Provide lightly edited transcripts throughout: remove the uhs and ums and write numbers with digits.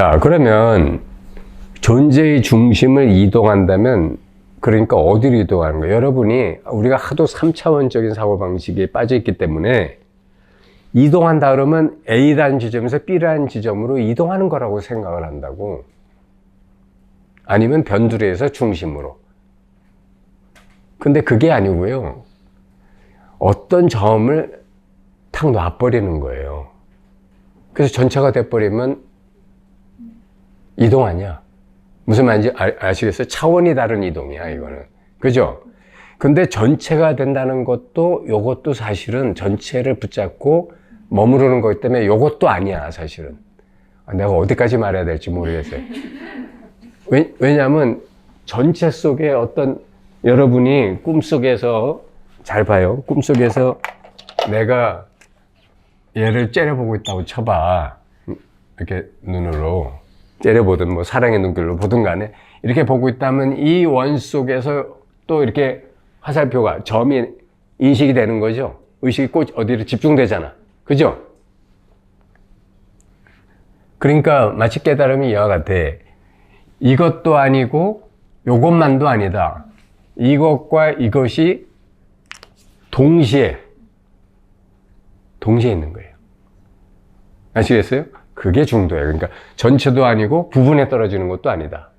자, 그러면 존재의 중심을 이동한다면 그러니까 어디로 이동하는 거예요? 여러분이 우리가 하도 3차원적인 사고방식에 빠져 있기 때문에 이동한다 그러면 A라는 지점에서 B라는 지점으로 이동하는 거라고 생각을 한다고. 아니면 변두리에서 중심으로. 근데 그게 아니고요. 어떤 점을 탁 놔버리는 거예요. 그래서 전체가 돼버리면 이동 아니야. 무슨 말인지 아시겠어요? 차원이 다른 이동이야, 이거는. 그죠? 근데 전체가 된다는 것도, 요것도 사실은 전체를 붙잡고 머무르는 거기 때문에 요것도 아니야, 사실은. 내가 어디까지 말해야 될지 모르겠어요. 왜냐하면 전체 속에 어떤, 여러분이 꿈속에서, 잘 봐요. 꿈속에서 내가 얘를 째려보고 있다고 쳐봐. 이렇게 눈으로. 째려보든 뭐 사랑의 눈길로 보든 간에 이렇게 보고 있다면 이 원 속에서 또 이렇게 화살표가 점이 인식이 되는 거죠. 의식이 꼭 어디로 집중되잖아. 그죠? 그러니까 마치 깨달음이 이와 같아. 이것도 아니고 요것만도 아니다. 이것과 이것이 동시에 있는 거예요. 아시겠어요? 그게 중도예요. 그러니까 전체도 아니고 부분에 떨어지는 것도 아니다.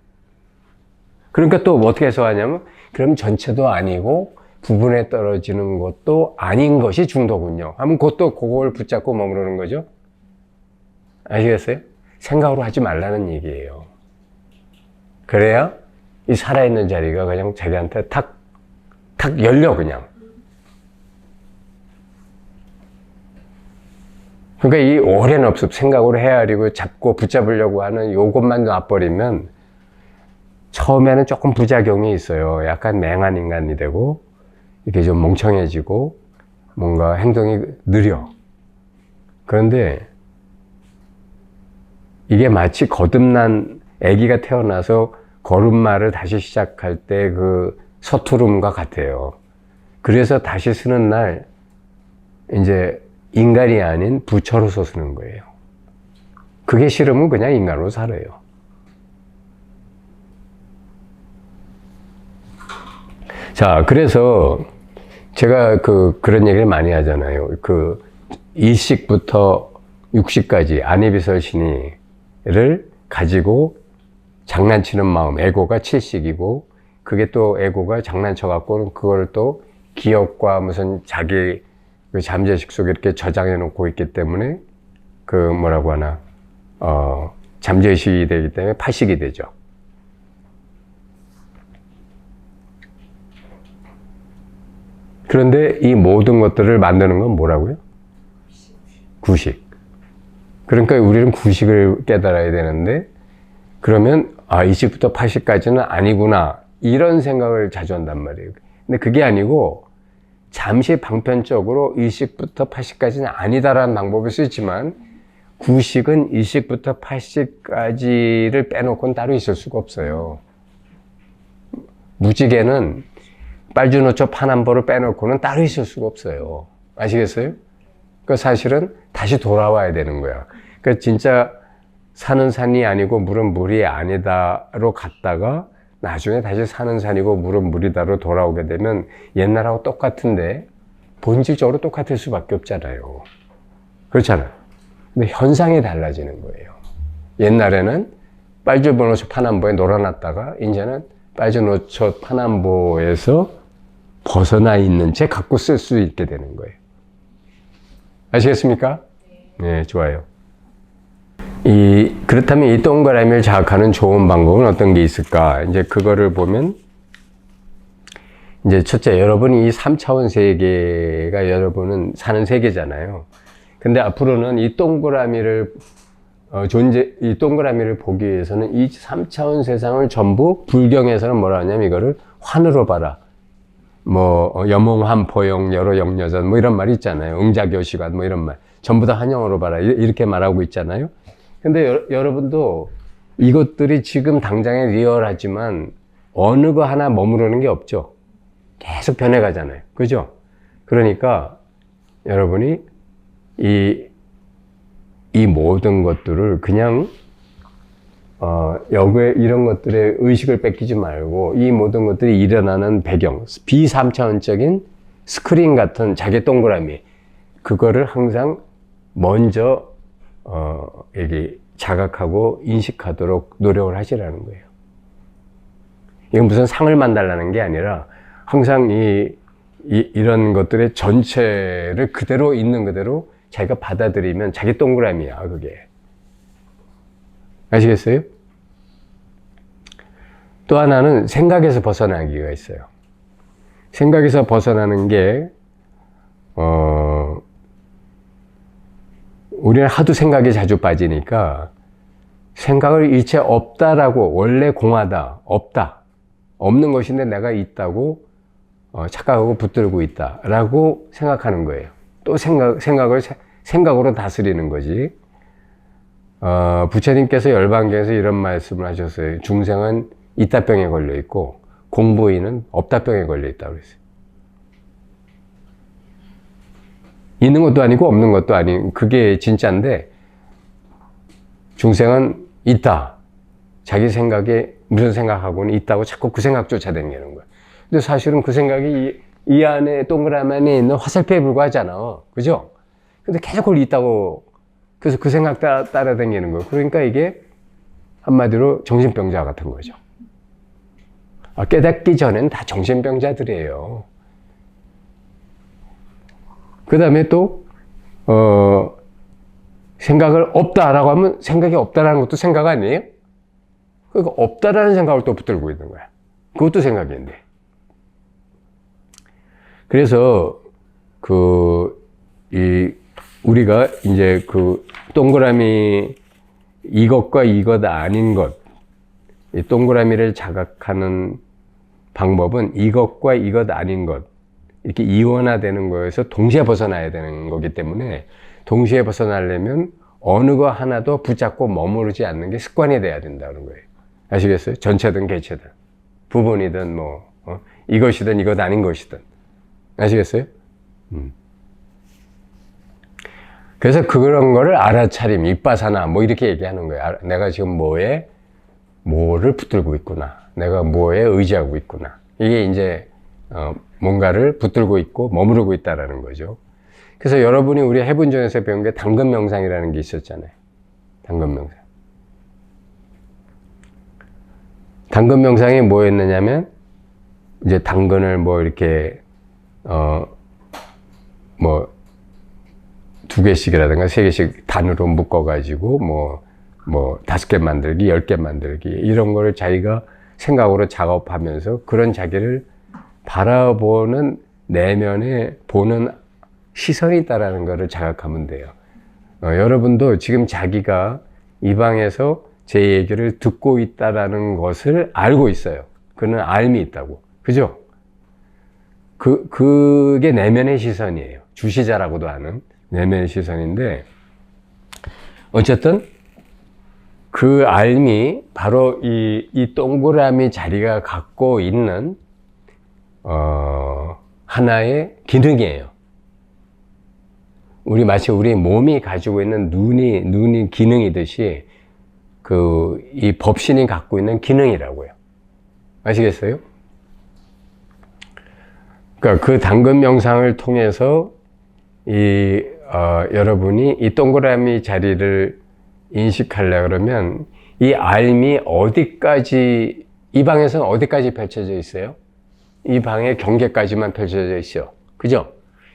그러니까 또 어떻게 해석하냐면 그럼 전체도 아니고 부분에 떨어지는 것도 아닌 것이 중도군요. 하면 그걸 붙잡고 머무르는 거죠. 아시겠어요? 생각으로 하지 말라는 얘기예요. 그래야 이 살아있는 자리가 그냥 자기한테 탁 열려 그냥. 그러니까 이 오랜 업습 생각으로 헤아리고 잡고 붙잡으려고 하는 요것만 놔버리면 처음에는 조금 부작용이 있어요. 약간 맹한 인간이 되고 이렇게 좀 멍청해지고 뭔가 행동이 느려. 그런데 이게 마치 거듭난 아기가 태어나서 걸음마를 다시 시작할 때 그 서투름과 같아요. 그래서 다시 쓰는 날 이제 인간이 아닌 부처로서 쓰는 거예요. 그게 싫으면 그냥 인간으로 살아요. 자, 그래서 제가 그런 얘기를 많이 하잖아요. 일식부터 육식까지 안이비설 신의를 가지고 장난치는 마음, 에고가 칠식이고, 그게 또 에고가 장난쳐갖고는 그걸 또 기억과 무슨 자기 그 잠재의식 속에 이렇게 저장해 놓고 있기 때문에 뭐라고 하나 잠재의식이 되기 때문에 파식이 되죠. 그런데 이 모든 것들을 만드는 건 뭐라고요? 구식. 그러니까 우리는 구식을 깨달아야 되는데 그러면 일식부터 파식까지는 아니구나 이런 생각을 자주 한단 말이에요. 근데 그게 아니고 잠시 방편적으로 일식부터 파식까지는 아니다라는 방법을 쓰지만 구식은 일식부터 파식까지를 빼놓고는 따로 있을 수가 없어요. 무지개는 빨주노초 파남보를 빼놓고는 따로 있을 수가 없어요. 아시겠어요? 그 사실은 다시 돌아와야 되는 거야. 그러니까 진짜 산은 산이 아니고 물은 물이 아니다로 갔다가 나중에 다시 산은 산이고 물은 물이다로 돌아오게 되면 옛날하고 똑같은데 본질적으로 똑같을 수밖에 없잖아요. 그렇잖아요. 근데 현상이 달라지는 거예요. 옛날에는 빨주노초 파남보에 놀아놨다가 이제는 빨주노초 파남보에서 벗어나 있는 채 갖고 쓸 수 있게 되는 거예요. 아시겠습니까? 네, 좋아요. 그렇다면 이 동그라미를 자각하는 좋은 방법은 어떤 게 있을까? 이제 그거를 보면, 이제 첫째, 여러분이 이 3차원 세계가 여러분은 사는 세계잖아요. 근데 앞으로는 이 동그라미를, 이 동그라미를 보기 위해서는 이 3차원 세상을 전부 불경에서는 뭐라 하냐면 이거를 환으로 봐라. 여몽한 포용 여러 영여전 이런 말이 있잖아요. 응자교시관 이런 말. 전부 다 한영으로 봐라. 이렇게 말하고 있잖아요. 근데 여러분도 이것들이 지금 당장에 리얼하지만 어느 거 하나 머무르는 게 없죠. 계속 변해가잖아요. 그죠? 그러니까 여러분이 이 모든 것들을 그냥 여기에 이런 것들의 의식을 뺏기지 말고 이 모든 것들이 일어나는 배경, 비삼차원적인 스크린 같은 자기 동그라미, 그거를 항상 먼저 이게 자각하고 인식하도록 노력을 하시라는 거예요. 이건 무슨 상을 만달라는 게 아니라 항상 이런 것들의 전체를 그대로 있는 그대로 자기가 받아들이면 자기 동그라미야, 그게. 아시겠어요? 또 하나는 생각에서 벗어나기가 있어요. 생각에서 벗어나는 게, 우리는 하도 생각에 자주 빠지니까 생각을 일체 없다라고, 원래 공하다, 없다, 없는 것인데 내가 있다고 착각하고 붙들고 있다라고 생각하는 거예요. 또 생각으로 다스리는 거지. 부처님께서 열반경에서 이런 말씀을 하셨어요. 중생은 있다병에 걸려 있고 공부인은 없다병에 걸려 있다고 그랬어요. 있는 것도 아니고 없는 것도 아닌, 그게 진짜인데 중생은 있다. 자기 생각에 무슨 생각하고는 있다고 자꾸 그 생각 쫓아다니는 거야. 근데 사실은 그 생각이 이 안에 동그라미 안에 있는 화살표에 불과하잖아. 그죠? 근데 계속 그걸 있다고, 그래서 그 생각 따라다니는 거예요. 그러니까 이게 한마디로 정신병자 같은 거죠. 깨닫기 전에는 다 정신병자들이에요. 그 다음에 또, 생각을 없다라고 하면 생각이 없다라는 것도 생각 아니에요? 그러니까 없다라는 생각을 또 붙들고 있는 거야. 그것도 생각인데. 그래서, 우리가 이제 동그라미, 이것과 이것 아닌 것, 이 동그라미를 자각하는 방법은 이것과 이것 아닌 것, 이렇게 이원화되는 거에서 동시에 벗어나야 되는 거기 때문에 동시에 벗어나려면 어느 거 하나도 붙잡고 머무르지 않는 게 습관이 돼야 된다는 거예요. 아시겠어요? 전체든 개체든, 부분이든 이것이든 이것 아닌 것이든. 아시겠어요? 그래서 그런 거를 알아차림, 이빠사나 이렇게 얘기하는 거예요. 내가 지금 뭐를 붙들고 있구나. 내가 뭐에 의지하고 있구나. 이게 이제 뭔가를 붙들고 있고 머무르고 있다라는 거죠. 그래서 여러분이 우리 해분전에서 배운 게 당근 명상이라는 게 있었잖아요. 당근 명상. 당근 명상이 뭐였느냐면 이제 당근을 이렇게 두 개씩이라든가 세 개씩 단으로 묶어가지고 5개 만들기, 10개 만들기, 이런 거를 자기가 생각으로 작업하면서 그런 자기를 바라보는 내면에 보는 시선이 있다라는 거를 자각하면 돼요. 여러분도 지금 자기가 이 방에서 제 얘기를 듣고 있다라는 것을 알고 있어요. 그는 알미 있다고. 그죠? 그게 내면의 시선이에요. 주시자라고도 하는 내면의 시선인데, 어쨌든 그 알미, 바로 이 동그라미 자리가 갖고 있는 하나의 기능이에요. 마치 우리 몸이 가지고 있는 눈이 기능이듯이 이 법신이 갖고 있는 기능이라고요. 아시겠어요? 그러니까 그 당근 명상을 통해서 여러분이 이 동그라미 자리를 인식하려고 그러면 이 알미 어디까지, 이 방에서는 어디까지 펼쳐져 있어요? 이 방의 경계까지만 펼쳐져 있어. 그죠?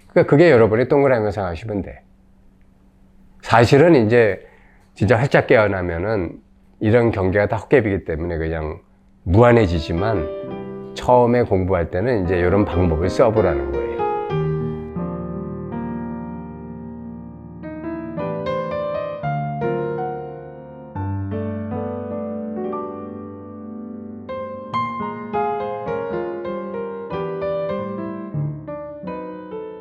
그러니까 그게 여러분이 동그라미 명상 하시면 돼. 사실은 이제 진짜 활짝 깨어나면은 이런 경계가 다 헛개비기 때문에 그냥 무한해지지만 처음에 공부할 때는 이제 이런 방법을 써보라는 거예요.